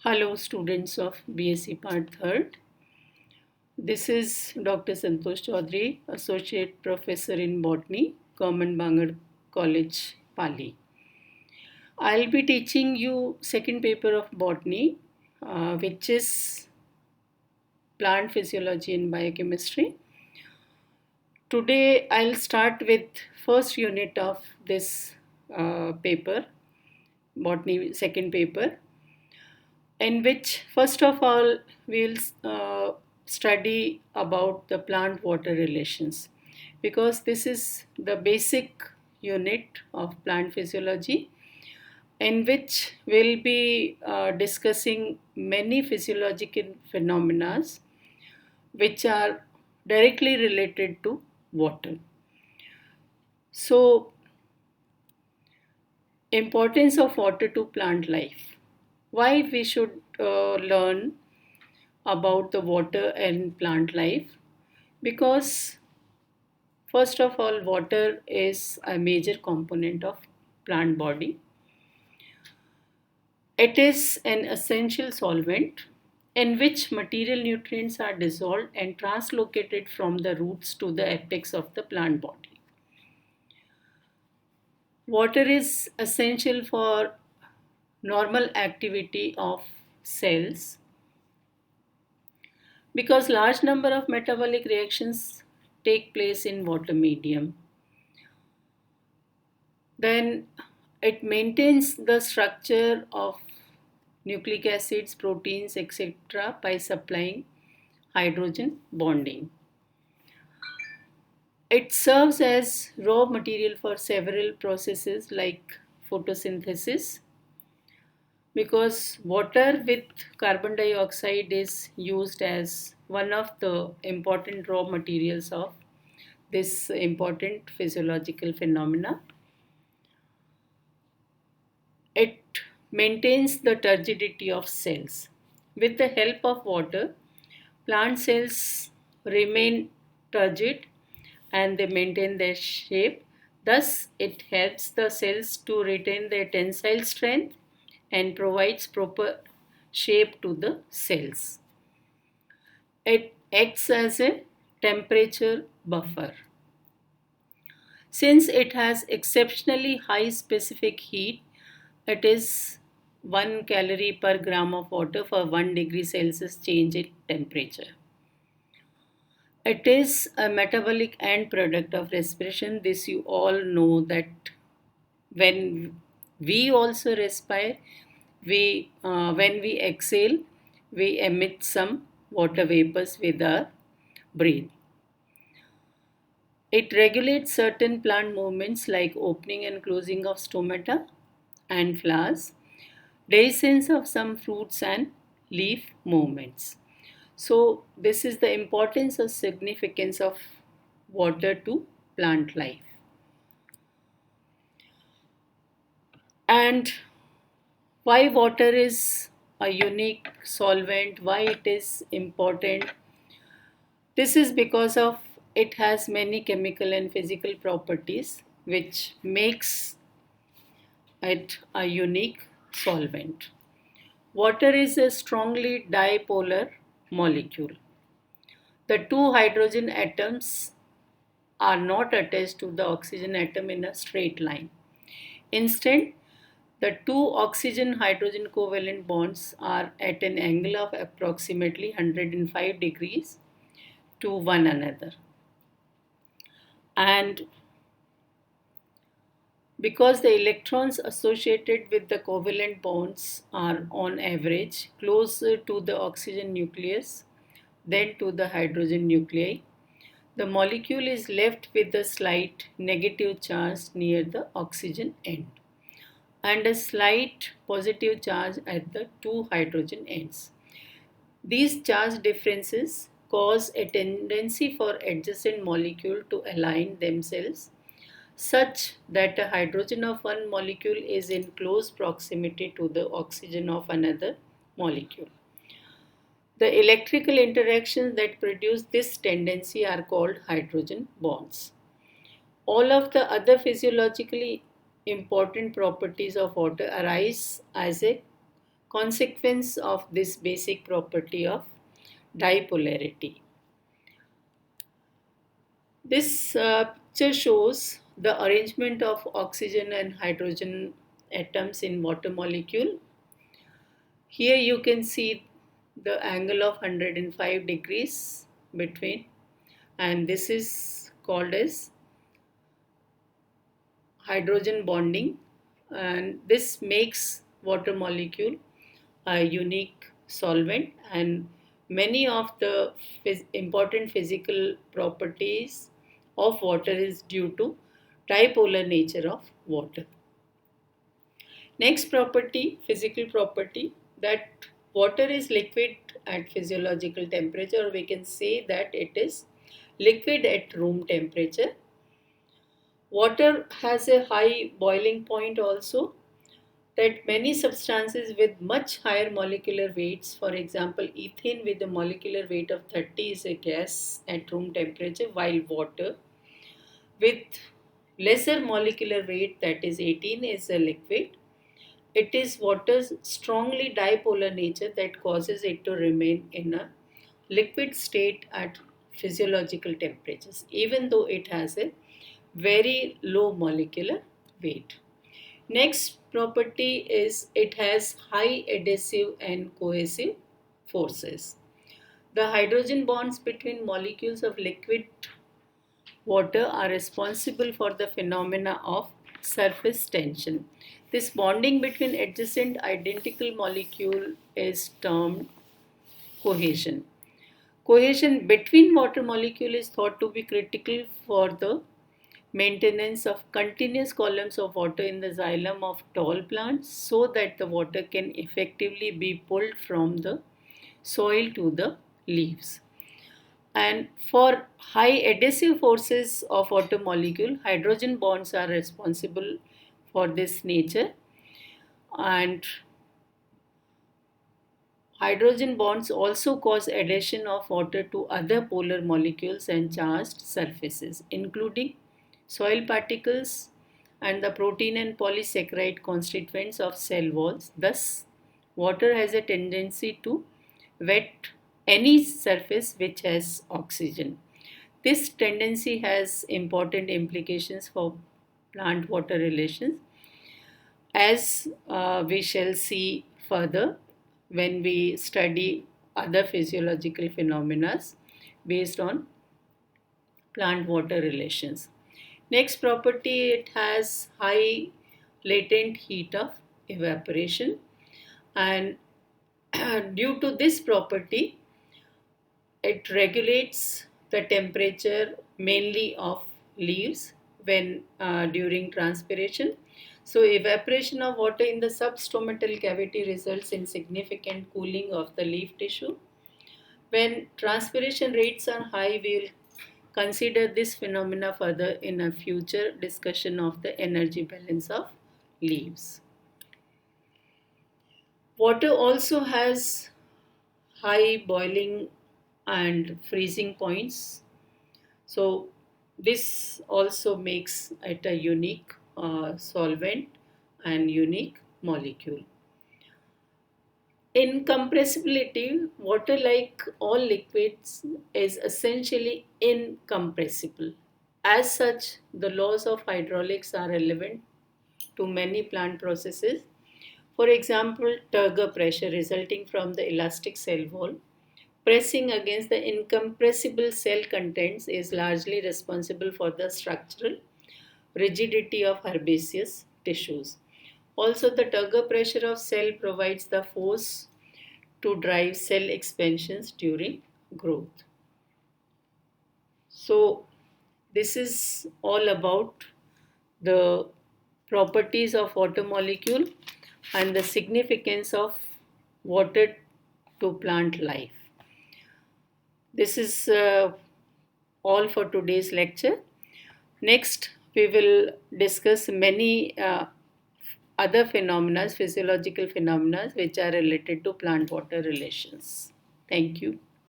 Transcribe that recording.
Hello, students of B.Sc Part 3rd. This is Dr. Santosh Choudhary, Associate Professor in Botany, Government Bangalore College, Pali. I'll be teaching you second paper of Botany, which is Plant Physiology and Biochemistry. Today, I'll start with first unit of this paper, Botany second paper, in which first of all we'll study about the plant water relations, because this is the basic unit of plant physiology, in which we'll be discussing many physiological phenomena which are directly related to water. So, importance of water to plant life. Why we should learn about the water and plant life? Because first of all, water is a major component of plant body. It is an essential solvent in which material nutrients are dissolved and translocated from the roots to the apex of the plant body. Water is essential for normal activity of cells because large number of metabolic reactions take place in water medium. Then it maintains the structure of nucleic acids, proteins, etc. by supplying hydrogen bonding. It serves as raw material for several processes like photosynthesis, because water with carbon dioxide is used as one of the important raw materials of this important physiological phenomena. It maintains the turgidity of cells. With the help of water, plant cells remain turgid and they maintain their shape. Thus, it helps the cells to retain their tensile strength and provides proper shape to the cells. It acts as a temperature buffer. Since it has exceptionally high specific heat, it is 1 calorie per gram of water for 1 degree Celsius change in temperature. It is a metabolic end product of respiration. This you all know, that when we also respire, when we exhale, we emit some water vapors with our breath. It regulates certain plant movements like opening and closing of stomata and flowers, dehiscence of some fruits and leaf movements. So this is the importance or significance of water to plant life. And why water is a unique solvent, why it is important? This is because of it has many chemical and physical properties which makes it a unique solvent. Water is a strongly dipolar molecule. The two hydrogen atoms are not attached to the oxygen atom in a straight line. Instead, the two oxygen hydrogen covalent bonds are at an angle of approximately 105 degrees to one another. And because the electrons associated with the covalent bonds are on average closer to the oxygen nucleus than to the hydrogen nuclei, the molecule is left with a slight negative charge near the oxygen end and a slight positive charge at the two hydrogen ends. These charge differences cause a tendency for adjacent molecules to align themselves such that a hydrogen of one molecule is in close proximity to the oxygen of another molecule. The electrical interactions that produce this tendency are called hydrogen bonds. All of the other physiologically important properties of water arise as a consequence of this basic property of dipolarity. This picture shows the arrangement of oxygen and hydrogen atoms in water molecule. Here you can see the angle of 105 degrees between, and this is called as hydrogen bonding, and this makes water molecule a unique solvent, and many of the important physical properties of water is due to dipolar nature of water. Next property, physical property, that water is liquid at physiological temperature, or we can say that it is liquid at room temperature. Water has a high boiling point also, that many substances with much higher molecular weights, for example, ethane with a molecular weight of 30 is a gas at room temperature, while water with lesser molecular weight, that is 18, is a liquid. It is water's strongly dipolar nature that causes it to remain in a liquid state at physiological temperatures, even though it has a very low molecular weight. Next property is it has high adhesive and cohesive forces. The hydrogen bonds between molecules of liquid water are responsible for the phenomena of surface tension. This bonding between adjacent identical molecule is termed cohesion. Cohesion between water molecule is thought to be critical for the maintenance of continuous columns of water in the xylem of tall plants, so that the water can effectively be pulled from the soil to the leaves. And for high adhesive forces of water molecule, hydrogen bonds are responsible for this nature, and hydrogen bonds also cause adhesion of water to other polar molecules and charged surfaces, including soil particles and the protein and polysaccharide constituents of cell walls. Thus, water has a tendency to wet any surface which has oxygen. This tendency has important implications for plant water relations, as we shall see further when we study other physiological phenomena based on plant water relations. Next property, it has high latent heat of evaporation, and due to this property it regulates the temperature mainly of leaves when during transpiration. So evaporation of water in the substomatal cavity results in significant cooling of the leaf tissue. When transpiration rates are high, we will consider this phenomena further in a future discussion of the energy balance of leaves. Water also has high boiling and freezing points. So this also makes it a unique solvent and unique molecule. Incompressibility, water like all liquids is essentially incompressible. As such, the laws of hydraulics are relevant to many plant processes. For example, turgor pressure resulting from the elastic cell wall pressing against the incompressible cell contents is largely responsible for the structural rigidity of herbaceous tissues. Also, the turgor pressure of cell provides the force to drive cell expansions during growth. So, this is all about the properties of water molecule and the significance of water to plant life. This is all for today's lecture. Next, we will discuss many other phenomena, physiological phenomena, which are related to plant water relations. Thank you.